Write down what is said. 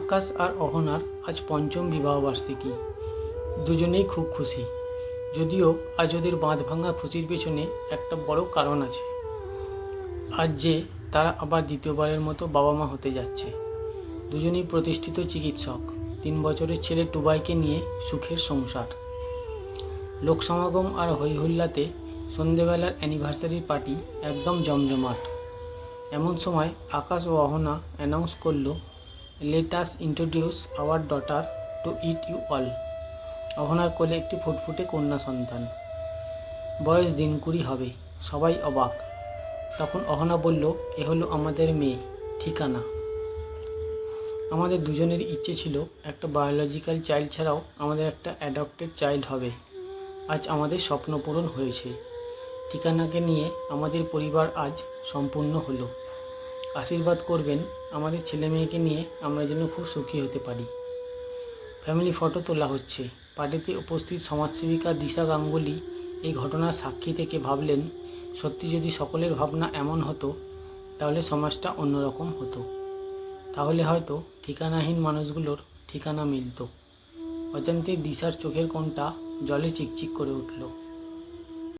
আকাশ আর অহনার আজ পঞ্চম বিবাহবার্ষিকী। দুজনেই খুব খুশি, যদিও আজ ওদের বাঁধ ভাঙা খুশির পেছনে একটা বড় কারণ আছে। আজ যে তারা আবার দ্বিতীয়বারের মতো বাবা মা হতে যাচ্ছে। দুজনেই প্রতিষ্ঠিত চিকিৎসক, 3 বছরের ছেলে টুবাইকে নিয়ে সুখের সংসার। লোক সমাগম আর হইহুল্লাতে সন্ধেবেলার অ্যানিভার্সারি পার্টি একদম জমজমাট। এমন সময় আকাশ ও অহনা অ্যানাউন্স করলো, let us introduce our daughter to it you all. অহনার কোলে একটি ফুটফুটে কন্যা সন্তান, বয়স 20 হবে। সবাই অবাক। তখন অহনা বলল, এ হলো আমাদের মেয়ে, ঠিকানা। আমাদের দুজনের ইচ্ছে ছিল একটা বায়োলজিক্যাল চাইল্ড ছাড়াও আমাদের একটা অ্যাডপ্টেড চাইল্ড হবে। আজ আমাদের স্বপ্ন পূরণ হয়েছে। ঠিকানাকে নিয়ে আমাদের পরিবার আজ সম্পূর্ণ হলো। আশীর্বাদ করবেন আমাদের ছেলে মেয়েকে নিয়ে আমরা যেন খুব সুখী হতে পারি। ফ্যামিলি ফটো তোলা হচ্ছে। পার্টিতে উপস্থিত সমাজসেবিকা দিশা গাঙ্গুলি এই ঘটনার সাক্ষী থেকে ভাবলেন, সত্যি যদি সকলের ভাবনা এমন হতো তাহলে সমাজটা অন্যরকম হতো। তাহলে হয়তো ঠিকানাহীন মানুষগুলোর ঠিকানা মিলত। অজান্তে দিশার চোখের কোণটা জলে চিকচিক করে উঠল।